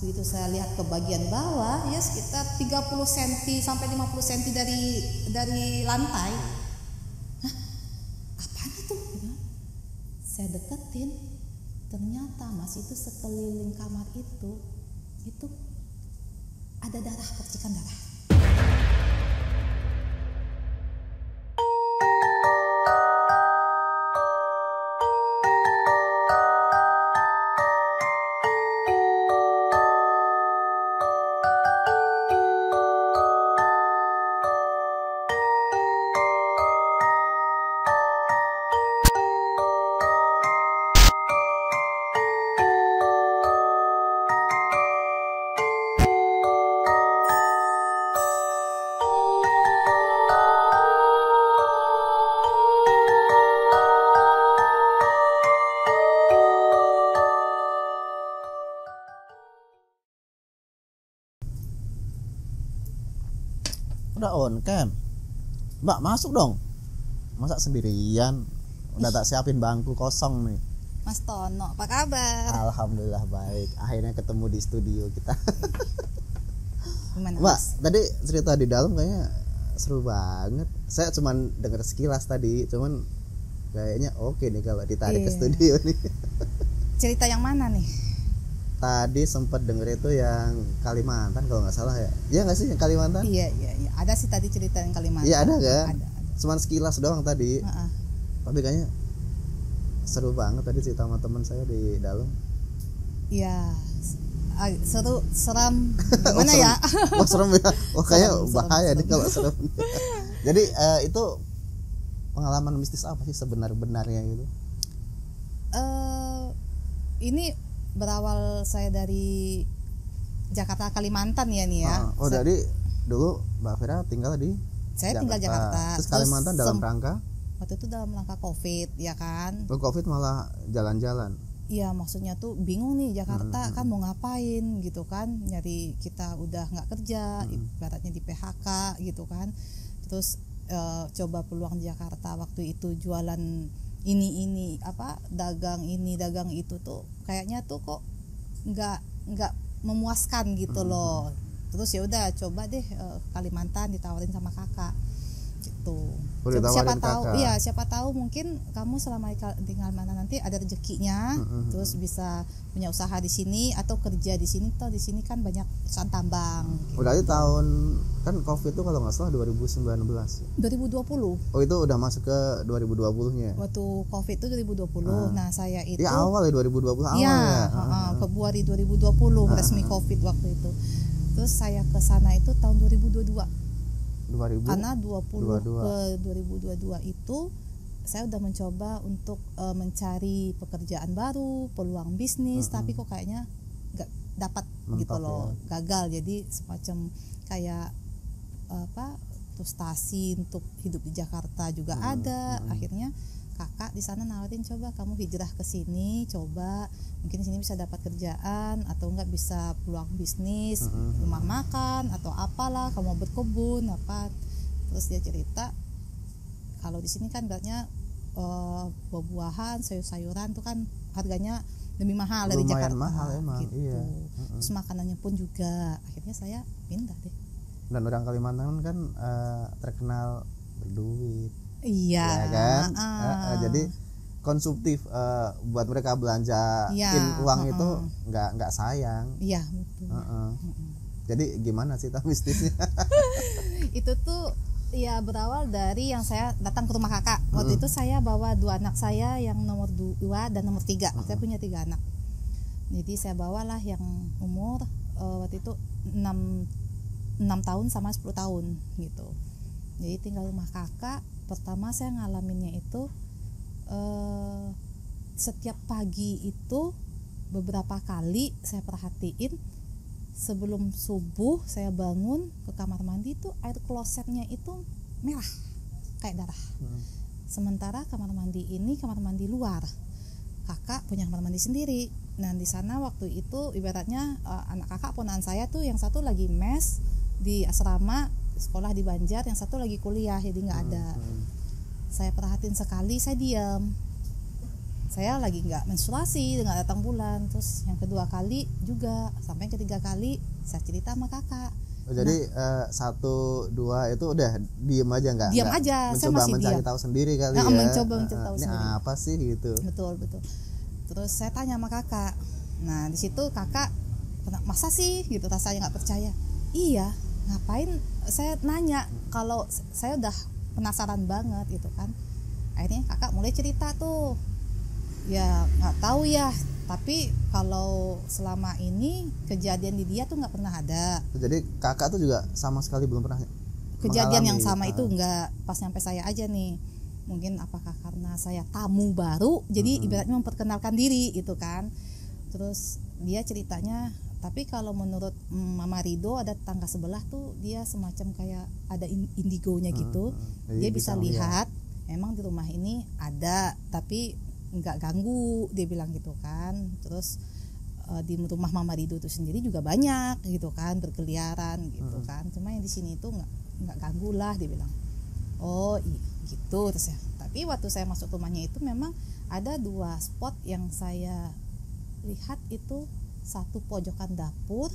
begitu saya lihat ke bagian bawah ya sekitar 30 cm sampai 50 cm dari lantai. Hah, apaan itu? Saya deketin, ternyata Mas itu sekeliling kamar itu ada darah, percikan darah. Udah on cam. Mbak masuk dong. Masa sendirian? Udah tak siapin bangku kosong nih. Mas Tono, apa kabar? Alhamdulillah baik. Akhirnya ketemu di studio kita. Gimana, Mbak, Mas? tadi cerita di dalam kayaknya seru banget. Saya cuman denger sekilas tadi, cuman kayaknya oke nih kalau ditarik ke studio nih. Cerita yang mana nih? Tadi sempat denger itu yang Kalimantan kalau nggak salah ya. Iya nggak sih yang Kalimantan? Iya. Ada sih tadi cerita yang Kalimantan. Iya ada kan? Ada. Cuman sekilas doang tadi. Tapi kayaknya seru banget tadi cerita sama teman saya di dalam. Iya. Seru, seram. Gimana ya? Wah serem ya. Wah kayak bahaya serem. nih kalau serem. Jadi itu pengalaman mistis apa sih sebenar-benarnya gitu? Ini berawal saya dari Jakarta Kalimantan ya nih ya. Jadi dulu Mbak Vera tinggal di saya tinggal Jakarta. Terus Kalimantan dalam rangka? Waktu itu dalam rangka COVID ya kan. COVID malah jalan-jalan. Iya maksudnya tuh bingung nih Jakarta kan mau ngapain gitu kan. Nyari kita udah gak kerja, ibaratnya di PHK gitu kan. Terus coba peluang di Jakarta waktu itu jualan ini apa dagang ini dagang itu tuh kayaknya tuh kok nggak memuaskan gitu loh. Terus ya udah coba deh Kalimantan ditawarin sama kakak gitu. Siapa tahu mungkin kamu selama di Kalimantan nanti ada rezekinya, terus bisa punya usaha di sini atau kerja di sini. Toh di sini kan banyak perusahaan tambang. Gitu. Udah tahun kan COVID itu kalau nggak salah 2019. 2020. Oh itu udah masuk ke 2020-nya. Waktu COVID itu 2020. Nah saya itu. Ya awal ya 2020 awal ya. Februari 2020 resmi COVID waktu itu. Terus saya ke sana itu tahun 2022. Karena 20 ke 2022 itu saya udah mencoba untuk mencari pekerjaan baru, peluang bisnis, tapi kok kayaknya nggak dapat gitu loh, gagal. Jadi semacam kayak frustasi untuk hidup di Jakarta juga ada. Akhirnya kakak di sana nawarin coba kamu hijrah ke sini, coba mungkin di sini bisa dapat kerjaan atau enggak bisa peluang bisnis, rumah makan atau apalah, kamu berkebun apa. Terus dia cerita kalau di sini kan beratnya buah-buahan, sayur-sayuran tuh kan harganya lebih mahal dari Jakarta. Mahal emang, gitu. iya. Terus makanannya pun juga. Akhirnya saya pindah deh. Dan orang Kalimantan kan terkenal berduit. Iya ya kan. Jadi konsumtif, buat mereka belanjain uang itu nggak sayang. Iya betul. Jadi gimana sih mistisnya? Itu tuh ya berawal dari yang saya datang ke rumah kakak. Waktu itu saya bawa 2 anak saya, yang nomor 2 dan nomor 3. Saya punya 3 anak. Jadi saya bawalah yang umur waktu itu 6 tahun sama 10 tahun gitu. Jadi tinggal rumah kakak. Pertama saya ngalaminnya itu setiap pagi itu beberapa kali saya perhatiin sebelum subuh saya bangun ke kamar mandi itu air klosetnya itu merah kayak darah. Sementara kamar mandi ini kamar mandi luar, kakak punya kamar mandi sendiri. Nah di sana waktu itu ibaratnya anak kakak ponakan saya tuh yang satu lagi mes di asrama sekolah di Banjar, yang satu lagi kuliah jadi nggak ada. Saya perhatiin sekali, saya diam. saya lagi nggak menstruasi, nggak datang bulan. Terus yang kedua kali juga, sampai yang ketiga kali saya cerita sama kakak. Jadi 1, 2 itu udah diem aja nggak? Diam aja, saya mencoba masih mencari diam. tahu sendiri kali Nah, ya. mencoba mencari tahu ini sendiri. apa sih gitu. Betul. Terus saya tanya sama kakak. Nah di situ kakak, masa sih gitu, rasanya nggak percaya. Iya, ngapain saya nanya kalau saya udah penasaran banget gitu kan. Akhirnya kakak mulai cerita tuh. Ya nggak tahu ya, tapi kalau selama ini kejadian di dia tuh nggak pernah ada. Jadi kakak tuh juga sama sekali belum pernah Kejadian yang mengalami, sama itu nggak, pas nyampe saya aja nih. Mungkin apakah karena saya tamu baru, jadi ibaratnya memperkenalkan diri gitu kan. Terus dia ceritanya, tapi kalau menurut Mama Rido ada tetangga sebelah tuh dia semacam kayak ada indigonya gitu. Dia bisa lihat emang di rumah ini ada, tapi nggak ganggu, dia bilang gitu kan. Terus di rumah Mama Rido itu sendiri juga banyak gitu kan, berkeliaran gitu kan. Cuma yang di sini itu nggak ganggu lah, dia bilang. Oh gitu. Terus ya, tapi waktu saya masuk rumahnya itu memang ada 2 spot yang saya lihat itu, satu pojokan dapur,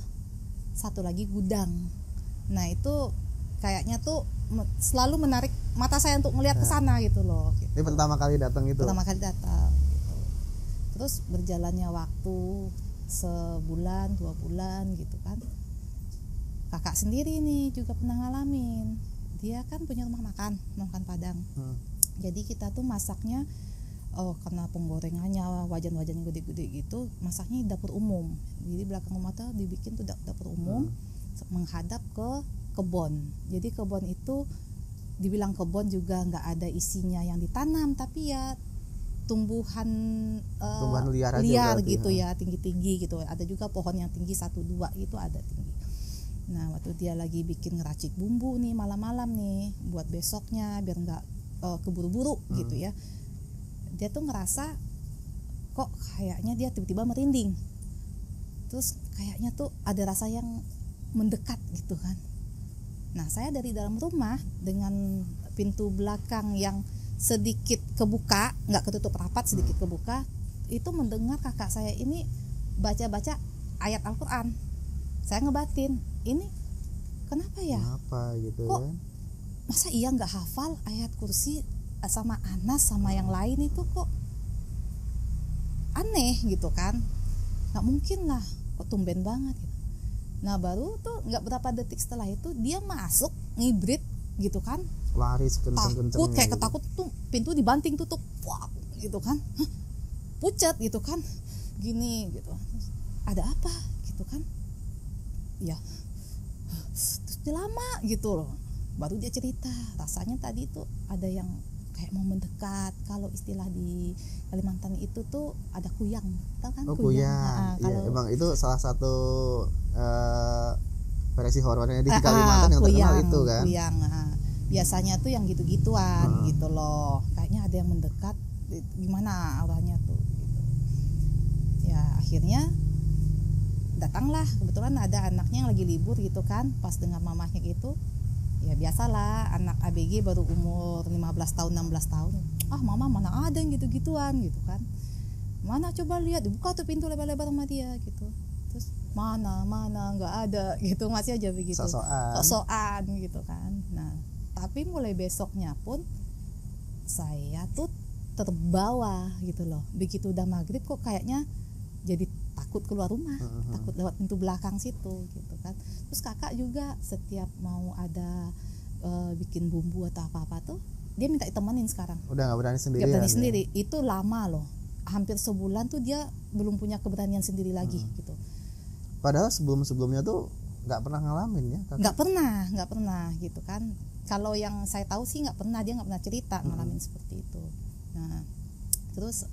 satu lagi gudang. Nah itu kayaknya tuh selalu menarik mata saya untuk melihat ke sana gitu loh. Gitu. Ini pertama kali datang itu. Pertama kali datang. Gitu. Terus berjalannya waktu sebulan 2 bulan gitu kan. Kakak sendiri nih juga pernah ngalamin. Dia kan punya rumah makan Padang. Jadi kita tuh masaknya karena penggorengannya wajan-wajan yang gede-gede gitu, masaknya di dapur umum. Jadi belakang rumah tuh dibikin tuh dapur umum menghadap ke kebon. Jadi kebon itu dibilang kebon juga nggak ada isinya yang ditanam, tapi ya tumbuhan liar gitu ya, tinggi-tinggi gitu. Ada juga pohon yang tinggi 1-2 itu ada tinggi. Nah waktu dia lagi bikin ngeracik bumbu nih malam-malam nih buat besoknya biar nggak keburu-buru gitu ya, dia tuh ngerasa kok kayaknya dia tiba-tiba merinding. Terus kayaknya tuh ada rasa yang mendekat gitu kan. Nah saya dari dalam rumah dengan pintu belakang yang sedikit kebuka, nggak ketutup rapat, sedikit kebuka, itu mendengar kakak saya ini baca-baca ayat Al-Quran. Saya ngebatin, ini kenapa ya? Kenapa gitu kok kan? Masa iya nggak hafal ayat kursi sama Anas sama yang lain itu, kok aneh gitu kan? Nggak mungkin lah, kok tumben banget gitu. Nah baru tuh nggak berapa detik setelah itu dia masuk ngibrit gitu kan, Lari sekenceng-kencengnya takut kayak gitu. ketakut tuh, pintu dibanting tutup, wah gitu kan. Hah, pucat gitu kan, gini gitu. Terus, ada apa gitu kan? Ya terus dia lama gitu loh, baru dia cerita rasanya tadi tuh ada yang kayak mau mendekat. Kalau istilah di Kalimantan itu tuh ada kuyang, tahu kan? Kuyang. Nah, Iya, kalau emang itu salah satu versi horornya di Kalimantan yang terkenal itu kan. Kuyang. Nah, biasanya tuh yang gitu-gituan gitu loh. Kayaknya ada yang mendekat, gimana auranya tuh gitu. Ya akhirnya datanglah, kebetulan ada anaknya yang lagi libur gitu kan, pas dengar mamahnya gitu. Ya biasalah, anak ABG baru umur 15 tahun 16 tahun. Ah mama mana ada yang gitu-gituan gitu kan. Mana coba lihat, buka tuh pintu lebar-lebar sama dia gitu. Terus mana nggak ada gitu, masih aja begitu. Sok-sokan gitu kan. Nah tapi mulai besoknya pun saya tuh terbawa gitu loh. Begitu udah maghrib kok kayaknya jadi takut keluar rumah, takut lewat pintu belakang situ gitu kan. Terus kakak juga setiap mau ada bikin bumbu atau apa-apa tuh dia minta ditemenin sekarang. Udah nggak berani sendiri. Gak berani sendiri. Itu lama loh, hampir sebulan tuh dia belum punya keberanian sendiri lagi gitu. Padahal sebelumnya tuh nggak pernah ngalamin ya kakak? Nggak pernah gitu kan. Kalau yang saya tahu sih nggak pernah, dia nggak pernah cerita ngalamin seperti itu. Nah terus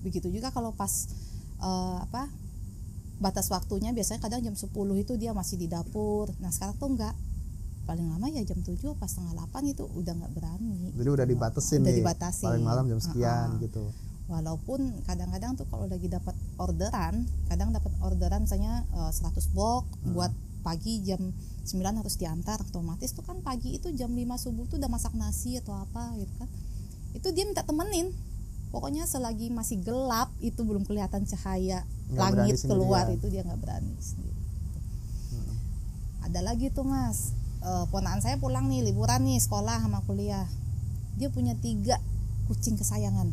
begitu juga kalau pas batas waktunya biasanya kadang jam 10 itu dia masih di dapur. Nah sekarang tuh enggak, paling lama ya jam 7 apa setengah 8 itu udah nggak berani. Jadi udah dibatasin nih, paling malam jam sekian gitu. Walaupun kadang-kadang tuh kalau lagi dapat orderan, kadang dapat orderan misalnya 100 box buat pagi jam 9 harus diantar, otomatis tuh kan pagi itu jam 5 subuh tuh udah masak nasi atau apa gitu kan. Itu dia minta temenin Pokoknya selagi masih gelap itu belum kelihatan cahaya Nggak langit berani keluar sendirian. itu dia nggak berani sendiri. Ada lagi tuh Mas, ponakan saya pulang nih liburan nih sekolah sama kuliah. Dia punya 3 kucing kesayangan.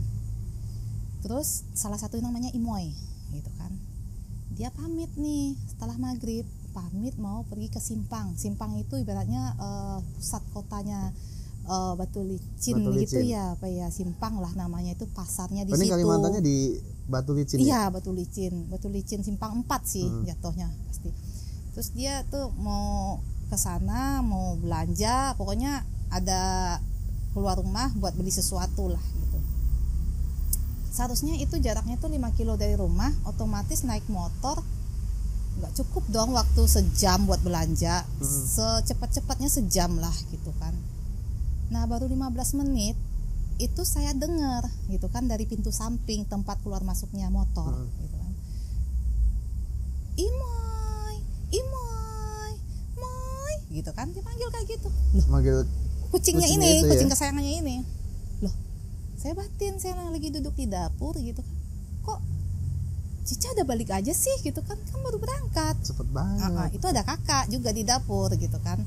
Terus salah satu namanya Imoy gitu kan. Dia pamit nih setelah maghrib, pamit mau pergi ke Simpang. Simpang itu ibaratnya pusat kotanya Batu Licin gitu ya, apa ya, Simpang lah namanya, itu pasarnya di Ini situ. Kalimantannya di Batu Licin. Iya, Batu Licin Simpang 4 sih jatuhnya pasti. Terus dia tuh mau ke sana mau belanja, pokoknya ada keluar rumah buat beli sesuatu lah gitu. Seharusnya itu jaraknya tuh 5 kilo dari rumah, otomatis naik motor nggak cukup dong waktu sejam buat belanja. Secepat-cepatnya sejam lah gitu kan. Nah baru 15 menit itu saya dengar gitu kan dari pintu samping tempat keluar masuknya motor gitu kan. Imoy, Moy gitu kan, dipanggil kayak gitu. Loh, manggil kucingnya ini, itu kucing ya? kesayangannya ini. Loh, saya batin, saya lagi duduk di dapur gitu kan. Kok Cica ada balik aja sih gitu kan baru berangkat. Cepet banget. Itu ada kakak juga di dapur gitu kan.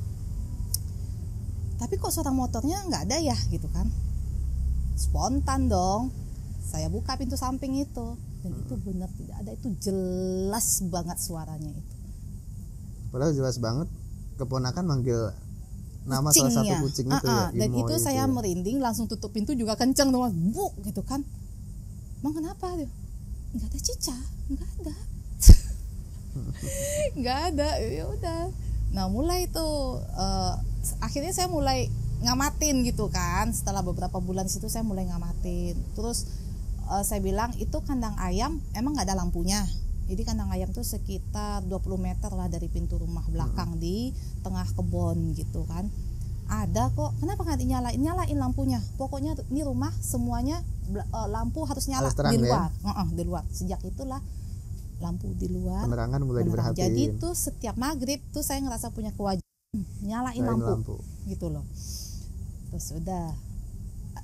Tapi kok suara motornya nggak ada ya gitu kan. Spontan dong, saya buka pintu samping itu dan itu benar tidak ada, itu jelas banget suaranya itu. Padahal jelas banget keponakan manggil nama salah satu kucing itu ya. Dan Imo itu saya ya. merinding, langsung tutup pintu juga kenceng dong, buk gitu kan. Emang kenapa dia? Nggak ada Cica, nggak ada. Nggak ada, ya udah. Nah mulai tuh akhirnya saya mulai ngamatin gitu kan. Setelah beberapa bulan situ saya mulai ngamatin. Terus saya bilang itu kandang ayam emang nggak ada lampunya. Jadi kandang ayam tuh sekitar 20 meter lah dari pintu rumah belakang di tengah kebun gitu kan. Ada kok, kenapa nggak dinyalain? Nyalain lampunya. Pokoknya ini rumah semuanya lampu harus nyala di luar. Ya? Di luar. Sejak itulah lampu di luar. Penerangan mulai diperhatiin. Jadi tuh setiap maghrib tuh saya ngerasa punya kewajiban nyalain lampu gitu loh. Terus udah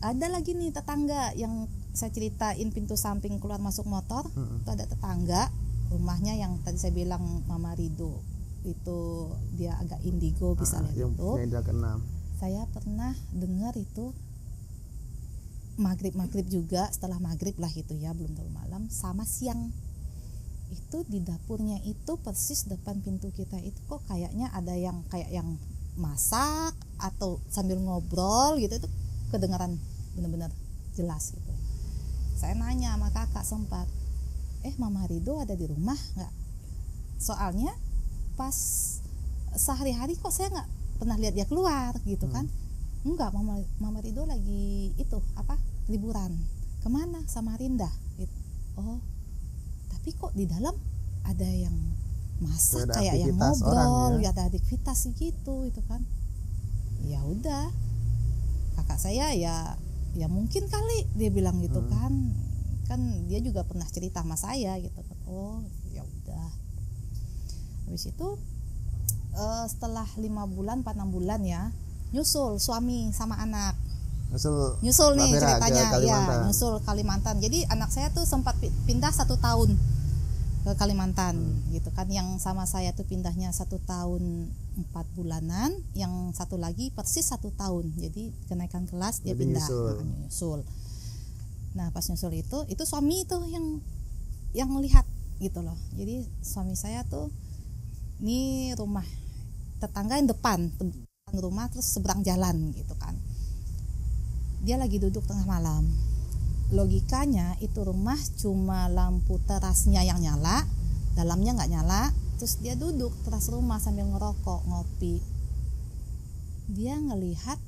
ada lagi nih tetangga yang saya ceritain pintu samping keluar masuk motor. Itu ada tetangga rumahnya yang tadi saya bilang Mama Rido itu, dia agak indigo bisa lihat itu. Saya pernah dengar itu maghrib juga, setelah maghrib lah itu ya, belum terlalu malam, sama siang itu di dapurnya itu persis depan pintu kita itu kok kayaknya ada yang kayak yang masak atau sambil ngobrol gitu, itu kedengaran benar-benar jelas gitu. Saya nanya sama kakak sempat, Mama Rido ada di rumah nggak? Soalnya pas sehari-hari kok saya nggak pernah lihat dia keluar gitu kan. Enggak, Mama Rido lagi itu apa, liburan kemana, Samarinda gitu. Oh, tapi kok di dalam ada yang masak, kayak yang ngobrol ya, ada aktivitas gitu itu kan. Ya udah, kakak saya ya mungkin kali dia bilang gitu kan dia juga pernah cerita sama saya gitu kan. Oh ya udah. Habis itu setelah 5 bulan 4-6 bulan ya, nyusul suami sama anak. Nyusul nih ceritanya ya, nyusul Kalimantan. Jadi anak saya tuh sempat pindah 1 tahun ke Kalimantan gitu kan. Yang sama saya tuh pindahnya 1 tahun 4 bulanan, yang satu lagi persis 1 tahun. Jadi kenaikan kelas dia pindah nyusul. Nah pas nyusul itu suami tuh yang melihat gitu loh. Jadi suami saya tuh, ini rumah tetangga yang depan rumah, terus seberang jalan gitu kan. Dia lagi duduk tengah malam. Logikanya itu rumah cuma lampu terasnya yang nyala, dalamnya nggak nyala. Terus dia duduk teras rumah sambil ngerokok, ngopi. Dia ngelihat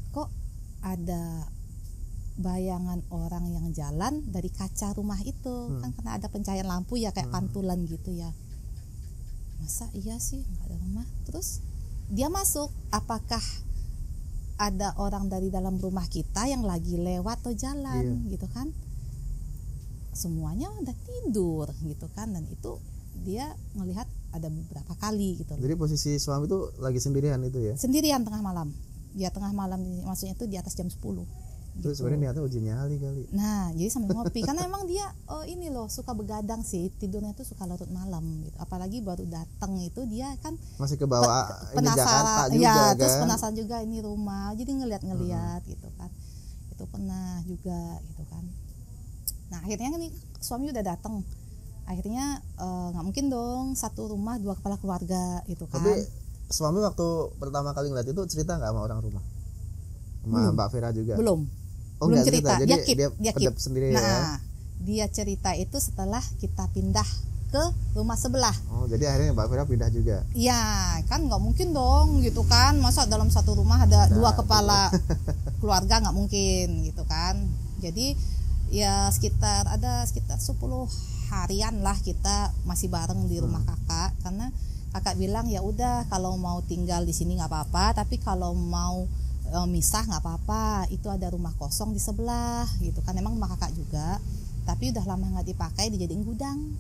kok ada bayangan orang yang jalan dari kaca rumah itu. Kan karena ada pencahayaan lampu ya, kayak pantulan gitu ya. Masa iya sih nggak ada rumah? Terus dia masuk, apakah ada orang dari dalam rumah kita yang lagi lewat atau jalan gitu kan? Semuanya udah tidur gitu kan, dan itu dia ngelihat ada beberapa kali gitu. Jadi posisi suami itu lagi sendirian itu ya? Sendirian tengah malam. Ya tengah malam, maksudnya itu di atas jam 10 Terus gitu. sebenarnya niatnya uji nyali kali. Nah, jadi sambil ngopi karena emang dia ini loh suka begadang sih, tidurnya tuh suka larut malam gitu. Apalagi baru datang itu dia kan Masih ke bawah ini Jakarta penasaran juga ya, kan. terus penasaran juga ini rumah. Jadi ngeliat gitu kan. Itu pernah juga gitu kan. Nah, akhirnya nih suami udah datang. Akhirnya nggak mungkin dong satu rumah dua kepala keluarga gitu kan. Tapi suami waktu pertama kali ngeliat itu cerita nggak sama orang rumah? Sama Belum. Mbak Vera juga? Belum Oh, nggak cerita. Jadi Dia pendam keep. sendiri Nah, ya. dia cerita itu setelah kita pindah ke rumah sebelah. Oh, jadi akhirnya Mbak Vera pindah juga. Ya kan nggak mungkin dong gitu kan, masa dalam satu rumah ada dua kepala keluarga, nggak mungkin gitu kan. Jadi ya sekitar 10 harian lah kita masih bareng di rumah kakak, karena kakak bilang ya udah kalau mau tinggal di sini nggak apa-apa, tapi kalau mau misah nggak apa-apa, itu ada rumah kosong di sebelah gitu kan. Emang rumah kakak juga, tapi udah lama nggak dipakai, dijadiin gudang.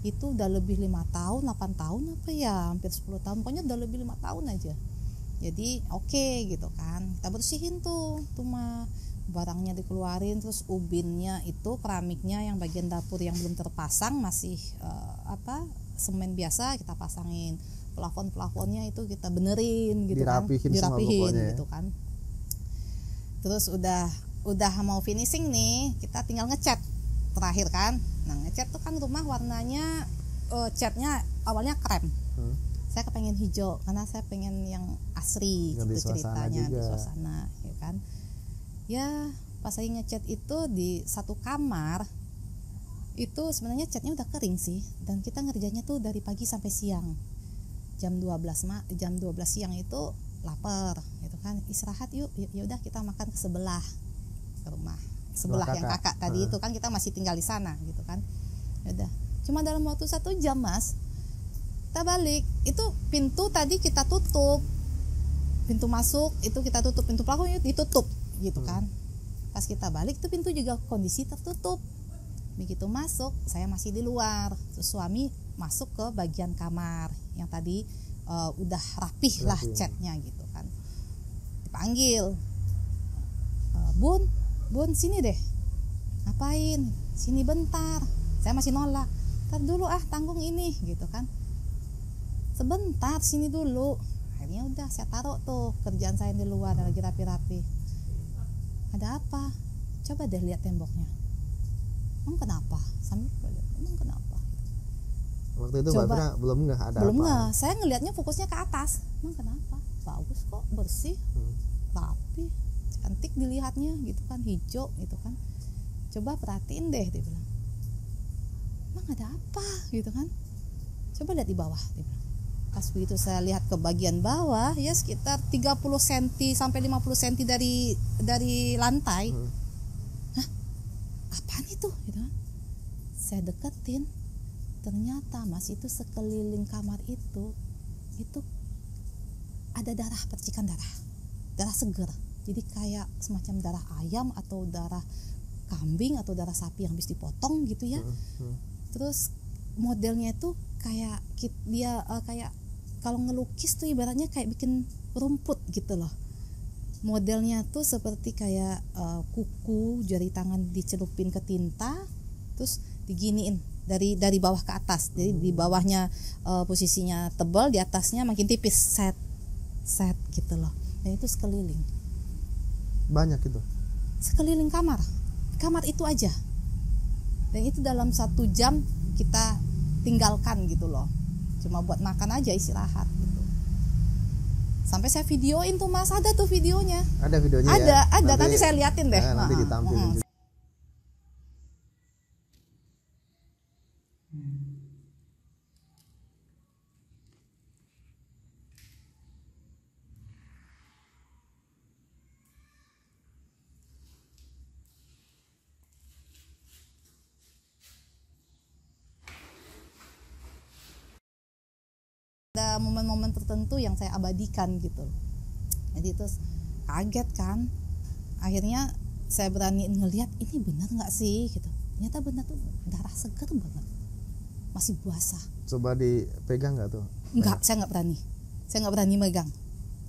Itu udah lebih 5 tahun, 8 tahun apa ya, hampir 10 tahun, pokoknya udah lebih 5 tahun aja. Jadi oke gitu kan, kita bersihin tuh mah, barangnya dikeluarin, terus ubinnya itu keramiknya yang bagian dapur yang belum terpasang masih semen biasa kita pasangin, plafon-plafonnya itu kita benerin gitu, dirapihin gitu kan. Terus udah mau finishing nih, kita tinggal ngecat terakhir kan. Nah, ngecat tuh kan rumah warnanya catnya awalnya krem. Saya kepengen hijau karena saya pengen yang asri yang gitu ceritanya juga. Di suasana ya kan. Ya pas lagi ngecat itu di satu kamar itu sebenarnya catnya udah kering sih, dan kita ngerjainnya tuh dari pagi sampai siang. Jam 12 siang itu lapar gitu kan, istirahat yuk, ya udah kita makan ke sebelah, ke rumah sebelah yang kakak tadi itu kan, kita masih tinggal di sana gitu kan. Ya udah, cuma dalam waktu 1 jam Mas, kita balik, itu pintu tadi kita tutup, pintu masuk itu kita tutup, pintu pelakon itu ditutup gitu kan. Pas kita balik tuh pintu juga kondisi tertutup. Begitu masuk, saya masih di luar, terus suami masuk ke bagian kamar yang tadi udah rapih lah catnya gitu kan. Dipanggil, Bun sini deh. Ngapain? Sini bentar. Saya masih nolak. Ntar dulu tanggung ini gitu kan. Sebentar sini dulu. Akhirnya udah saya taruh tuh kerjaan saya di luar lagi rapi-rapi. Ada apa? Coba deh lihat temboknya. Emang kenapa? Sambil lihat, emang kenapa? Waktu itu Mbak Vera belum nggak ada belum apa? Nggak. Saya ngelihatnya fokusnya ke atas. Emang kenapa? Bagus kok, bersih, rapi, cantik dilihatnya gitu kan, hijau gitu kan. Coba perhatiin deh, dia bilang. Emang ada apa gitu kan? Coba lihat di bawah, dia bilang. Pas begitu saya lihat ke bagian bawah, ya sekitar 30 cm sampai 50 cm dari lantai. Hah? Apaan itu? Gitu kan. Saya deketin, ternyata Mas, itu sekeliling kamar itu ada darah, percikan darah seger. Jadi kayak semacam darah ayam atau darah kambing atau darah sapi yang habis dipotong gitu ya. Terus modelnya itu kayak dia kayak kalau ngelukis tuh ibaratnya kayak bikin rumput gitu loh. Modelnya tuh seperti kayak kuku, jari tangan dicelupin ke tinta, terus diginiin dari bawah ke atas. Jadi di bawahnya posisinya tebal, di atasnya makin tipis, set gitu loh. Dan itu sekeliling. Banyak itu. Sekeliling kamar itu aja. Dan itu dalam 1 jam kita tinggalkan gitu loh. Cuma buat makan aja, istirahat gitu. Sampai saya videoin tuh Mas, ada tuh videonya. Ada videonya ada. Nanti saya liatin deh. Nanti ditampilin juga. Ada momen-momen tertentu yang saya abadikan gitu. Jadi terus kaget kan. Akhirnya saya berani ngelihat, ini benar nggak sih gitu. Ternyata benar tuh, darah segar banget, masih basah. Coba dipegang nggak tuh? Enggak, saya nggak berani megang,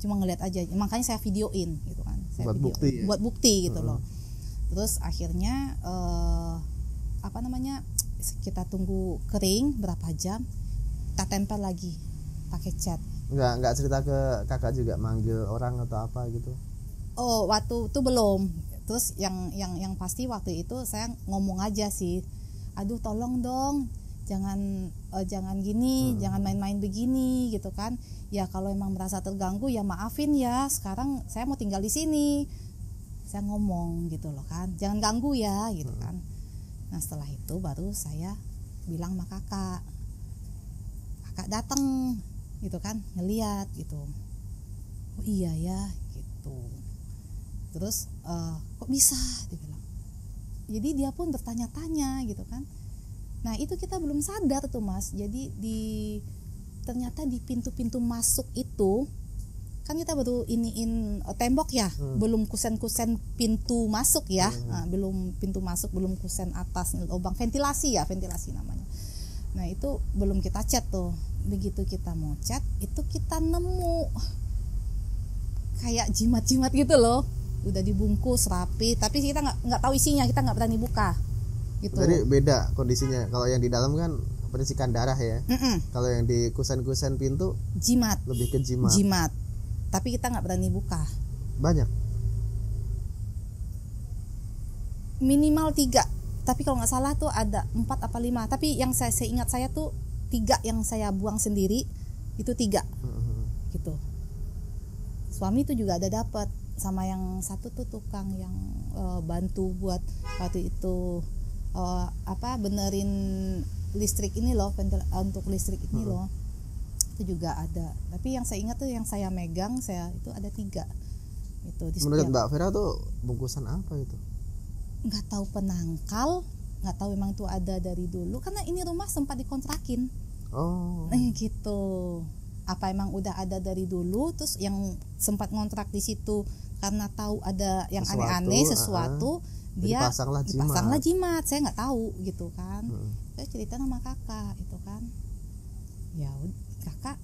cuma ngelihat aja. Makanya saya videoin gitu kan, saya buat video, bukti ya? buat bukti gitu loh. Terus akhirnya apa namanya, kita tunggu kering berapa jam, kita tempel lagi pakai cat. Nggak cerita ke kakak juga, manggil orang atau apa gitu? Oh, waktu itu belum. Terus yang pasti waktu itu saya ngomong aja sih, aduh tolong dong, jangan gini, jangan main-main begini gitu kan. Ya kalau emang merasa terganggu ya maafin ya, sekarang saya mau tinggal di sini. Saya ngomong gitu loh kan, jangan ganggu ya gitu kan. Nah setelah itu baru saya bilang sama kakak datang gitu kan, ngeliat gitu. Oh iya ya gitu. Terus kok bisa dia bilang. Jadi dia pun bertanya-tanya gitu kan. Nah itu kita belum sadar tuh Mas. Jadi ternyata di pintu-pintu masuk itu kan kita baru iniin tembok ya, belum kusen-kusen pintu masuk ya, belum pintu masuk, belum kusen atas lubang ventilasi ya, ventilasi namanya. Nah itu belum kita cat tuh. Begitu kita mau cat, itu kita nemu kayak jimat-jimat gitu loh, udah dibungkus rapi, tapi kita nggak tahu isinya, kita nggak berani buka. Gitu. Jadi beda kondisinya. Kalau yang di dalam kan percikan darah ya. Kalau yang di kusen-kusen pintu jimat, lebih ke jimat. Jimat. Tapi kita nggak berani buka. Banyak. Minimal 3. Tapi kalau nggak salah tuh ada 4 apa 5. Tapi yang saya ingat saya tuh 3 yang saya buang sendiri, itu 3. Gitu. Suami tuh juga ada dapat, sama yang satu tuh tukang yang bantu buat waktu itu benerin listrik ini loh, untuk listrik ini loh. Itu juga ada. Tapi yang saya ingat tuh yang saya megang, itu ada 3. Itu menurut Mbak Vera tuh bungkusan apa itu? Nggak tahu, penangkal, nggak tahu memang itu ada dari dulu karena ini rumah sempat dikontrakin. Gitu. Apa emang udah ada dari dulu, terus yang sempat ngontrak di situ karena tahu ada yang aneh-aneh sesuatu, dia dipasanglah jimat. Saya nggak tahu gitu kan. Saya cerita sama kakak itu kan. Ya kakak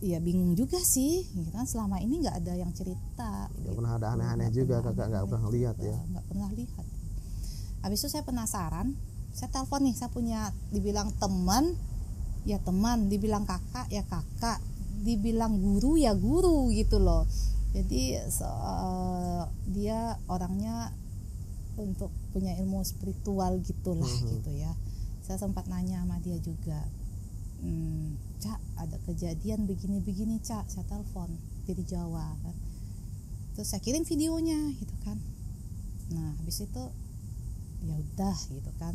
ya bingung juga sih gitu kan, selama ini nggak ada yang cerita. Nggak pernah ada aneh-aneh juga, kakak nggak pernah lihat ya. Nggak pernah lihat. Habis itu saya penasaran, saya telepon nih, saya punya, dibilang teman ya teman, dibilang kakak ya kakak, dibilang guru ya guru gitu loh. Jadi dia orangnya untuk punya ilmu spiritual gitulah gitu ya. Saya sempat nanya sama dia juga, Cak ada kejadian begini-begini Cak, saya telepon dari Jawa kan. Terus saya kirim videonya gitu kan. Nah habis itu ya udah gitu kan,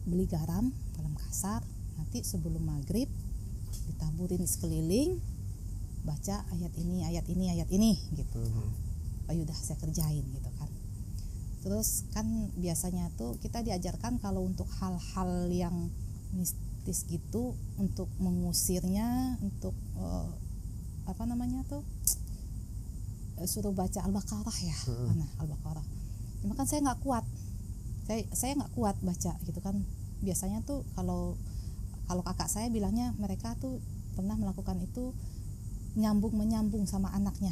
beli garam kasar, nanti sebelum maghrib ditaburin sekeliling, baca ayat ini gitu. Oh yaudah saya kerjain gitu kan. Terus kan biasanya tuh kita diajarkan kalau untuk hal-hal yang mistis gitu, untuk mengusirnya, untuk suruh baca Al-Baqarah ya. Nah Al-Baqarah. Cuma kan saya nggak kuat, saya nggak kuat baca gitu kan. Biasanya tuh kalau kakak saya bilangnya mereka tuh pernah melakukan itu menyambung sama anaknya,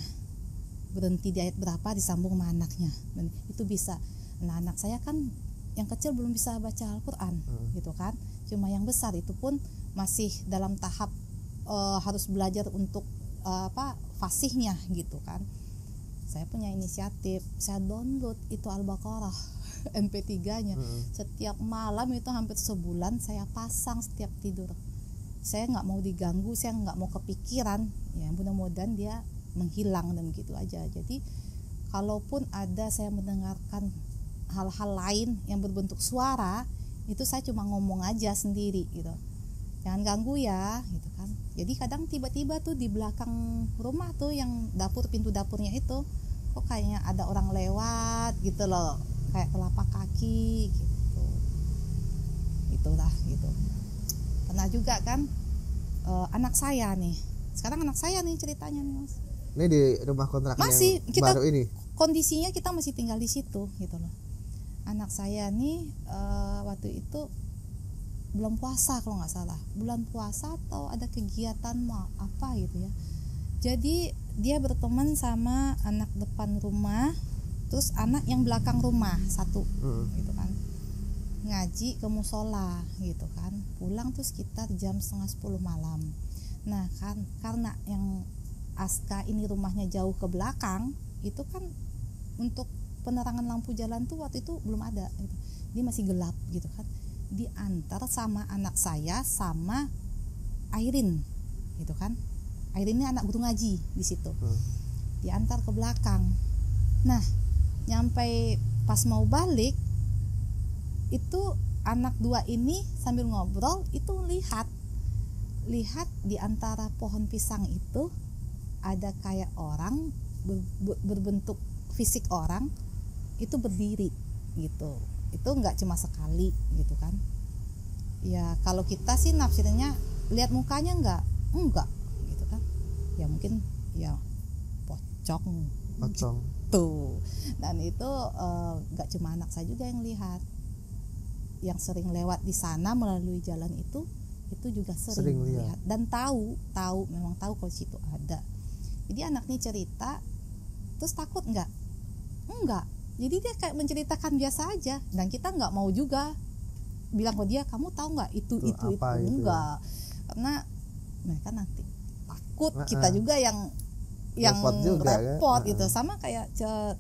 berhenti di ayat berapa disambung sama anaknya, dan itu bisa. Nah anak saya kan yang kecil belum bisa baca Al-Quran gitu kan, cuma yang besar itu pun masih dalam tahap harus belajar untuk fasihnya gitu kan. Saya punya inisiatif, saya download itu Al-Baqarah MP3-nya. Setiap malam itu hampir sebulan saya pasang setiap tidur. Saya nggak mau diganggu, saya nggak mau kepikiran. Ya mudah-mudahan dia menghilang dan begitu aja. Jadi kalaupun ada saya mendengarkan hal-hal lain yang berbentuk suara, itu saya cuma ngomong aja sendiri gitu. Jangan ganggu ya gitu kan. Jadi kadang tiba-tiba tuh di belakang rumah tuh yang pintu dapurnya itu kok kayaknya ada orang lewat gitu loh, kayak telapak kaki gitu. Itulah gitu. Pernah juga kan anak saya nih. Sekarang anak saya nih ceritanya nih Mas. Ini di rumah kontrakan masih, yang baru ini. Kondisinya kita masih tinggal di situ gitu loh. Anak saya nih waktu itu bulan puasa kalau nggak salah, bulan puasa atau ada kegiatan apa gitu ya. Jadi dia berteman sama anak depan rumah, terus anak yang belakang rumah satu, gitu kan. Ngaji ke musola gitu kan. Pulang tuh sekitar jam 9:30 malam. Nah kan karena yang Aska ini rumahnya jauh ke belakang, itu kan untuk penerangan lampu jalan tuh waktu itu belum ada gitu. Dia masih gelap gitu kan. Diantar sama anak saya sama Airin gitu kan. Airin ini anak guru ngaji di situ. Diantar ke belakang. Nah, nyampe pas mau balik itu anak dua ini sambil ngobrol itu lihat di antara pohon pisang itu ada kayak orang berbentuk fisik orang itu berdiri gitu. Itu nggak cuma sekali gitu kan. Ya kalau kita sih nafsirnya lihat mukanya enggak gitu kan. Ya mungkin ya pocong gitu. Dan itu nggak cuma anak saya juga yang lihat, yang sering lewat di sana melalui jalan itu juga sering lihat dan tahu memang tahu kalau situ ada. Jadi anaknya cerita terus takut enggak, jadi dia kayak menceritakan biasa aja dan kita nggak mau juga bilang ke dia kamu tahu nggak itu enggak ya? Karena mereka nanti takut, kita juga yang repot gitu. Sama kayak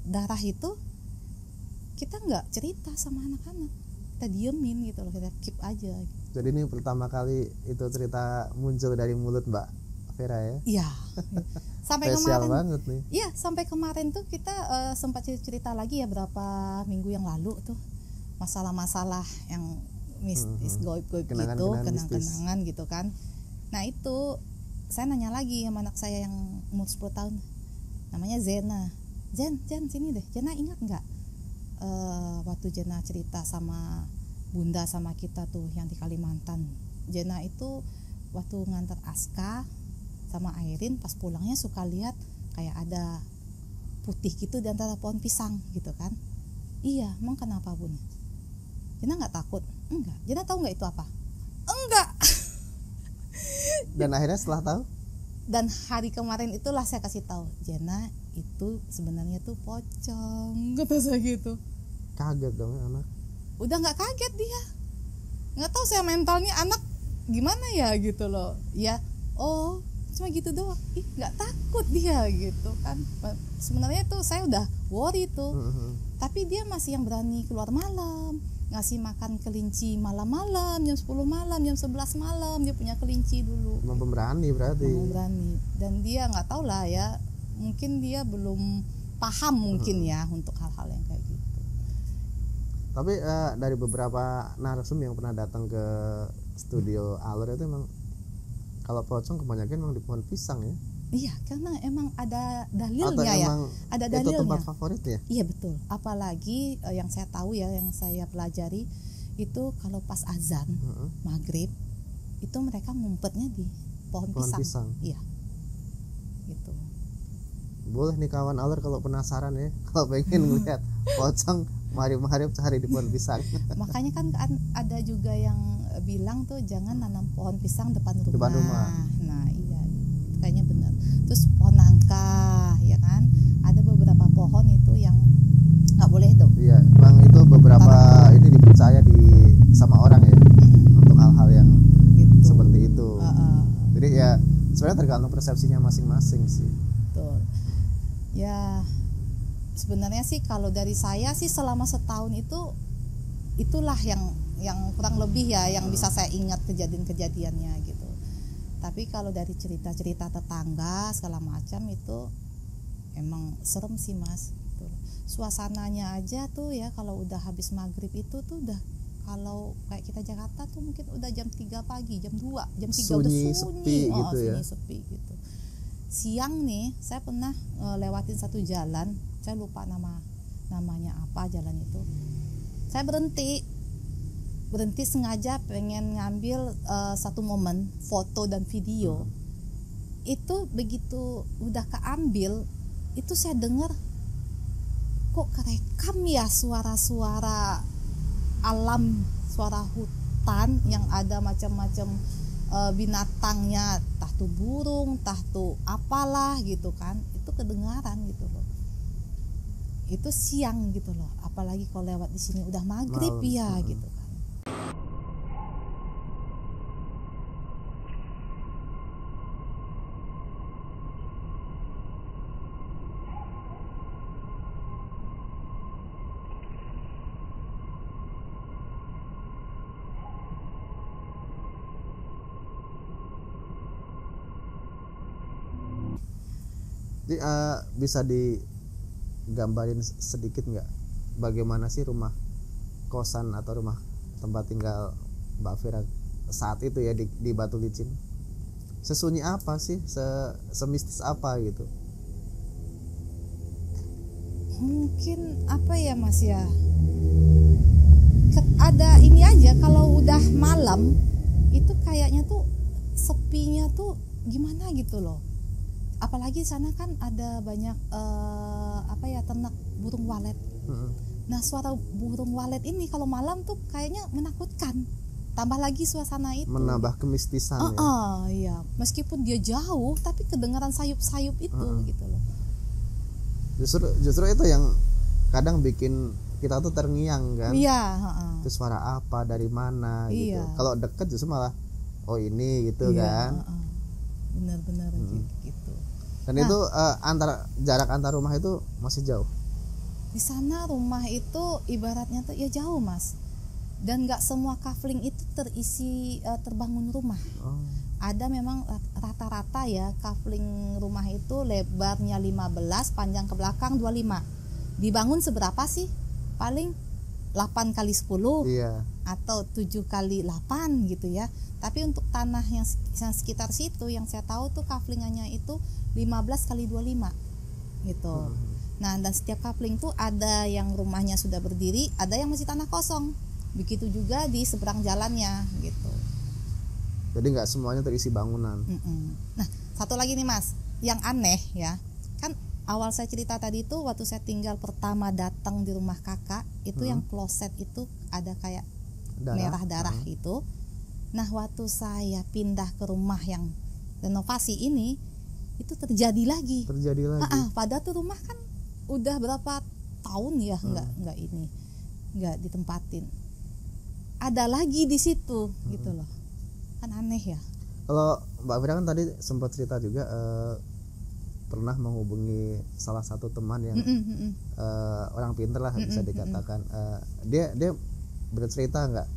darah itu kita nggak cerita sama anak-anak, kita diemin gitu loh, kita keep aja gitu. Jadi ini pertama kali itu cerita muncul dari mulut Mbak Vera ya? Iya. Sampai spesial kemarin banget nih. Iya, sampai kemarin tuh kita sempat cerita lagi ya berapa minggu yang lalu tuh masalah-masalah yang mistis, goib-goib gitu, kenang-kenangan gitu kan. Nah itu saya nanya lagi sama anak saya yang umur 10 tahun, namanya Zena. Jen sini deh, Jena ingat nggak waktu Jena cerita sama Bunda sama kita tuh yang di Kalimantan. Jena itu waktu ngantar Aska sama Airin pas pulangnya suka lihat kayak ada putih gitu di antara pohon pisang gitu kan. Iya, emang kenapa Bun? Jena nggak takut? Enggak. Jena tahu nggak itu apa? Enggak. Dan akhirnya setelah tahu? Dan hari kemarin itulah saya kasih tahu, Jena itu sebenarnya tuh pocong, kata saya gitu. Kaget dong anak. Udah nggak kaget dia, nggak tahu saya mentalnya anak gimana ya gitu loh. Ya, oh cuma gitu doang, nggak takut dia gitu kan. Sebenarnya tuh saya udah worry tuh, tapi dia masih yang berani keluar malam, ngasih makan kelinci malam-malam, jam 10 malam, jam 11 malam dia punya kelinci dulu. Memang pemberani berarti. Pemberani. Dan dia nggak tahu lah ya, mungkin dia belum paham mungkin ya untuk hal-hal yang kayak gitu. Tapi dari beberapa narasum yang pernah datang ke studio Alur itu emang kalau pocong kebanyakan memang di pohon pisang ya. Iya, karena emang ada dalilnya. Atau ya. Emang ada dalilnya. Itu tempat favoritnya. Iya betul. Apalagi yang saya tahu ya, yang saya pelajari itu kalau pas azan maghrib itu mereka ngumpetnya di pohon pisang. Iya. Gitu. Boleh nih kawan Alur kalau penasaran ya, kalau pengen ngeliat pocong mari-mari cari di pohon pisang. Makanya kan ada juga yang bilang tuh jangan nanam pohon pisang depan rumah. Nah iya, kayaknya benar. Terus pohon nangka ya kan, ada beberapa pohon itu yang nggak boleh tuh. Iya, bang itu beberapa ini dipercaya sama orang ya, untuk hal-hal yang gitu. Seperti itu. Jadi ya sebenarnya tergantung persepsinya masing-masing sih. Betul. Ya sebenarnya sih kalau dari saya sih selama setahun itulah yang kurang lebih ya yang bisa saya ingat kejadian-kejadiannya gitu. Tapi kalau dari cerita-cerita tetangga segala macam itu emang serem sih Mas. Tuh. Suasananya aja tuh ya kalau udah habis maghrib itu tuh udah, kalau kayak kita Jakarta tuh mungkin udah jam 3 pagi, jam 2, jam 3 udah sunyi, sepi gitu ya. Sepi gitu. Siang nih saya pernah lewatin satu jalan, saya lupa namanya apa jalan itu. Saya berhenti sengaja pengen ngambil satu momen foto dan video. Itu begitu udah keambil, itu saya dengar kok kerekam ya suara-suara alam, suara hutan yang ada macam-macam binatangnya, entah tuh burung, entah tuh apalah gitu kan, itu kedengaran gitu loh. Itu siang gitu loh, apalagi kalau lewat di sini udah maghrib Malam. ya gitu kan. Jadi bisa digambarin sedikit nggak bagaimana sih rumah kosan atau rumah tempat tinggal Mbak Vira saat itu ya di Batu Licin? Sesunyi apa sih, semistis apa gitu? Mungkin apa ya Mas ya, ada ini aja, kalau udah malam itu kayaknya tuh sepinya tuh gimana gitu loh. Apalagi sana kan ada banyak ternak burung walet. Nah suara burung walet ini kalau malam tuh kayaknya menakutkan. Tambah lagi suasana itu Menambah kemistisan ya. Iya, meskipun dia jauh tapi kedengaran sayup-sayup itu gitu loh. Justru itu yang kadang bikin kita tuh terngiang kan. Iya. Itu suara apa, dari mana gitu. Kalau deket justru malah oh ini gitu kan. Benar-benar gitu. Dan itu jarak antar rumah itu masih jauh. Di sana rumah itu ibaratnya tuh ya jauh Mas. Dan nggak semua kafling itu terisi terbangun rumah. Ada memang rata-rata ya kafling rumah itu lebarnya 15, panjang ke belakang 25. Dibangun seberapa sih? Paling 8 kali 10 atau 7 kali 8 gitu ya. Tapi untuk tanah yang sekitar situ yang saya tahu tuh kaflingannya itu 15 kali 25 gitu. Nah dan setiap kafling tuh ada yang rumahnya sudah berdiri, ada yang masih tanah kosong. Begitu juga di seberang jalannya gitu. Jadi nggak semuanya terisi bangunan. Nah satu lagi nih Mas, yang aneh ya, kan awal saya cerita tadi tuh waktu saya tinggal pertama datang di rumah kakak itu yang kloset itu ada kayak merah darah itu. Nah waktu saya pindah ke rumah yang renovasi ini itu terjadi lagi. Padahal tuh rumah kan udah berapa tahun ya nggak ditempatin. Ada lagi di situ gitu loh, kan aneh ya. Kalau Mbak Vira kan tadi sempat cerita juga pernah menghubungi salah satu teman yang orang pintar lah bisa dikatakan. Dia bercerita nggak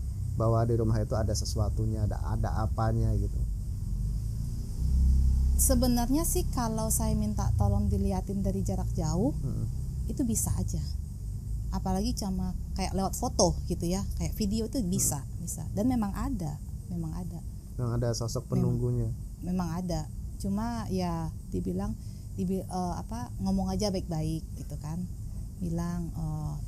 bahwa di rumah itu ada sesuatunya, ada apanya gitu? Sebenarnya sih kalau saya minta tolong diliatin dari jarak jauh itu bisa aja, apalagi cuma kayak lewat foto gitu ya, kayak video itu bisa. Dan memang ada sosok penunggunya. memang ada, cuma ya dibilang ngomong aja baik-baik gitu kan, bilang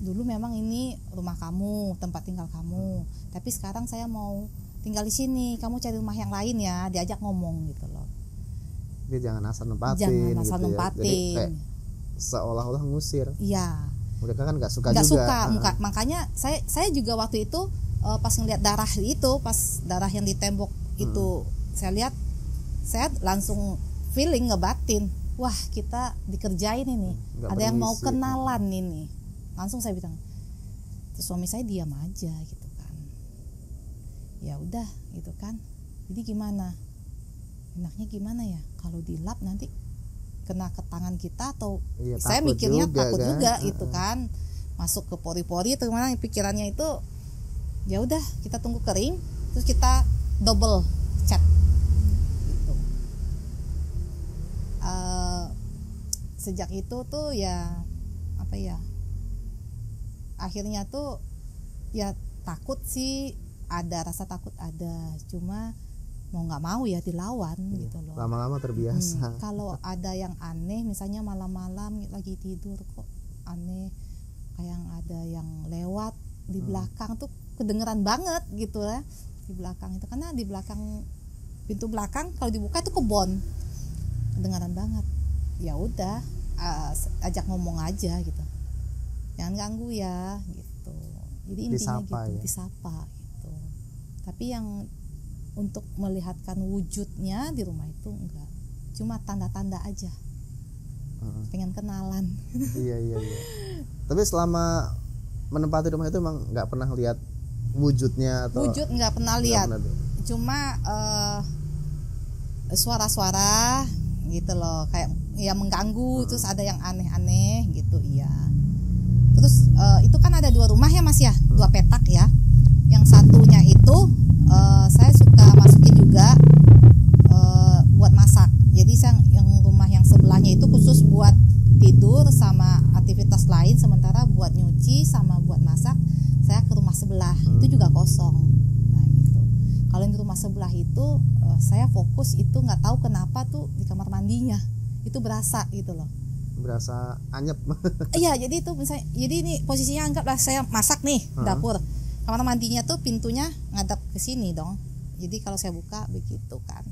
dulu memang ini rumah kamu, tempat tinggal kamu, tapi sekarang saya mau tinggal di sini, kamu cari rumah yang lain ya, diajak ngomong gitu loh. Dia jangan asal nempatin gitu ya. Jadi kayak seolah-olah ngusir. Iya. Mereka kan nggak suka. Makanya saya juga waktu itu pas ngeliat darah itu, pas darah yang di tembok itu saya lihat, saya langsung feeling ngebatin, wah kita dikerjain ini, ada yang mau kenalan ini. Langsung saya bilang, terus suami saya diam aja gitu kan. Ya udah gitu kan. Jadi gimana? Enaknya gimana ya? Kalau dilap nanti kena ke tangan kita atau saya mikirnya takut juga gitu kan, masuk ke pori-pori itu gimana, pikirannya itu ya udah kita tunggu kering terus kita double cat gitu. Sejak itu tuh ya akhirnya tuh ya takut sih, ada rasa takut ada, cuma mau nggak mau ya dilawan gitu loh. Lama-lama terbiasa. Kalau ada yang aneh, misalnya malam-malam lagi tidur kok aneh, kayak ada yang lewat di belakang tuh kedengeran banget gitu ya, di belakang itu, karena di belakang pintu belakang kalau dibuka itu kebon, kedengeran banget. Ya udah ajak ngomong aja gitu, jangan ganggu ya gitu. Jadi intinya disapa gitu. Tapi yang untuk melihatkan wujudnya di rumah itu enggak, cuma tanda-tanda aja. Pengen kenalan. Iya. Tapi selama menempati rumah itu emang nggak pernah lihat wujudnya atau? Wujud nggak pernah lihat. Cuma suara-suara gitu loh, kayak ya mengganggu, terus ada yang aneh-aneh gitu, iya. Terus itu kan ada 2 rumah ya Mas ya, 2 petak ya. Yang satunya itu saya suka masukin juga buat masak. Jadi yang rumah yang sebelahnya itu khusus buat tidur sama aktivitas lain, sementara buat nyuci sama buat masak saya ke rumah sebelah. Itu juga kosong. Nah gitu. Kalau di rumah sebelah itu saya fokus itu nggak tahu kenapa tuh di kamar mandinya itu berasa gitu loh. Berasa anyep. Iya, jadi itu misalnya, jadi ini posisinya anggaplah saya masak nih dapur. Kamar mandinya tuh pintunya ngadap ke sini dong. Jadi kalau saya buka begitu kan.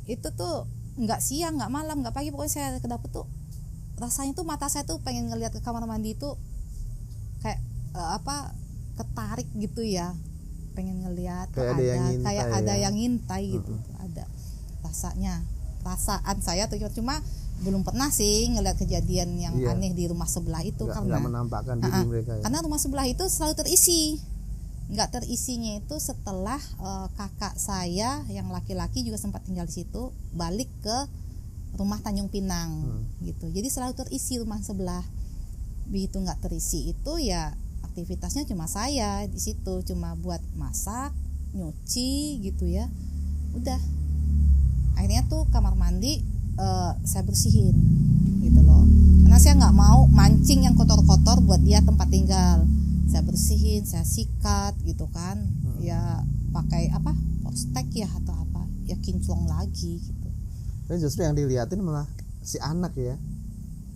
Itu tuh nggak siang, nggak malam, nggak pagi, pokoknya saya ke dapur tuh rasanya tuh mata saya tuh pengen ngelihat ke kamar mandi itu kayak ketarik gitu ya, pengen ngelihat kayak ada yang ngintai gitu. Ada perasaan saya tuh, cuma belum pernah sih ngelihat kejadian yang aneh di rumah sebelah itu. Karena menampakkan diri mereka ya. Karena rumah sebelah itu selalu terisi. Nggak terisinya itu setelah kakak saya yang laki-laki juga sempat tinggal di situ, balik ke rumah Tanjung Pinang gitu. Jadi selalu terisi rumah sebelah. Begitu nggak terisi itu ya aktivitasnya cuma saya di situ, cuma buat masak, nyuci gitu ya. Udah. Akhirnya tuh kamar mandi saya bersihin gitu loh. Karena saya nggak mau mancing yang kotor-kotor buat dia tempat tinggal. Saya bersihin, saya sikat gitu kan. Ya pakai porstek ya atau apa, ya kinclong lagi gitu. Tapi justru yang dilihatin malah si anak ya.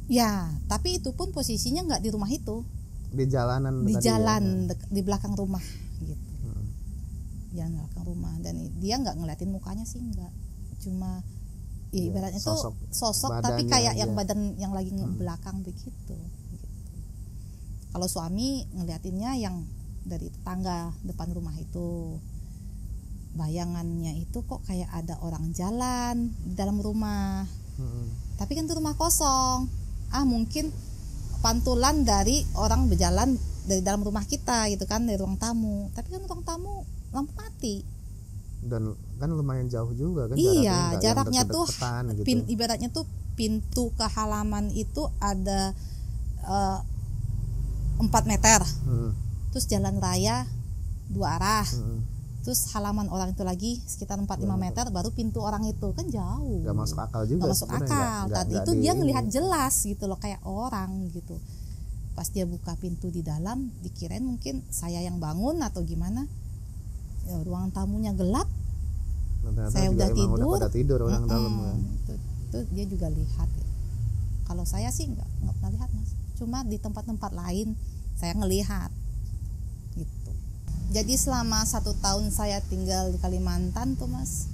Ya, tapi itu pun posisinya nggak di rumah itu. Di jalanan. Di jalan di belakang rumah gitu. Di belakang rumah, dan dia nggak ngeliatin mukanya sih, nggak. Cuma ya ibaratnya itu sosok tapi kayak yang badan yang lagi belakang begitu. Kalau suami ngeliatinnya yang dari tetangga depan rumah itu, bayangannya itu kok kayak ada orang jalan di dalam rumah. Tapi kan itu rumah kosong. Mungkin pantulan dari orang berjalan dari dalam rumah kita gitu kan, dari ruang tamu. Tapi kan ruang tamu lampu mati. Dan kan lumayan jauh juga kan. Iya, jaraknya tuh gitu. Ibaratnya tuh pintu ke halaman itu ada 4 meter. Terus jalan raya 2 arah. Terus halaman orang itu lagi sekitar 4-5 meter, baru pintu orang itu, kan jauh. Gak masuk akal juga. Gak masuk akal. Tadi itu dia ngelihat jelas gitu loh, kayak orang gitu. Pas dia buka pintu di dalam, dikirain mungkin saya yang bangun atau gimana. Ya, ruang tamunya gelap. Saya udah tidur orang dalam kan. Itu dia juga lihat. Kalau saya sih nggak pernah lihat Mas. Cuma di tempat-tempat lain saya ngelihat gitu. Jadi selama 1 tahun saya tinggal di Kalimantan tuh Mas,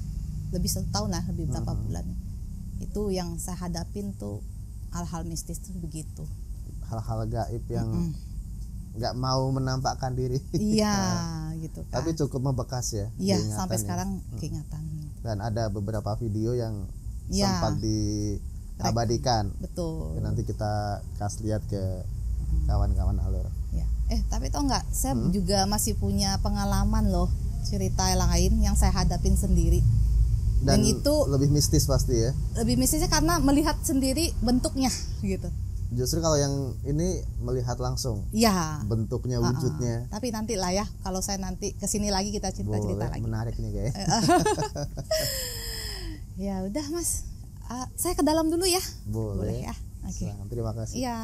lebih 1 tahun lah, lebih berapa bulan. Itu yang saya hadapin tuh hal-hal mistis tuh begitu. Hal-hal gaib yang nggak mau menampakkan diri. Iya gitu kan. Tapi cukup membekas ya. Iya, sampai sekarang keingatan. Dan ada beberapa video yang sempat diabadikan. Betul. Dan nanti kita kasih lihat ke kawan-kawan alur. Ya. Tapi tau nggak, saya juga masih punya pengalaman loh, cerita lain yang saya hadapin sendiri. Dan itu lebih mistis pasti ya. Lebih mistisnya karena melihat sendiri bentuknya gitu. Justru kalau yang ini melihat langsung. Ya. Bentuknya, wujudnya. Tapi nanti lah ya, kalau saya nanti kesini lagi kita cerita-cerita lagi. Menarik nih kayak. Ya udah Mas, saya ke dalam dulu ya. Boleh ya. Oke. Terima kasih. Iya.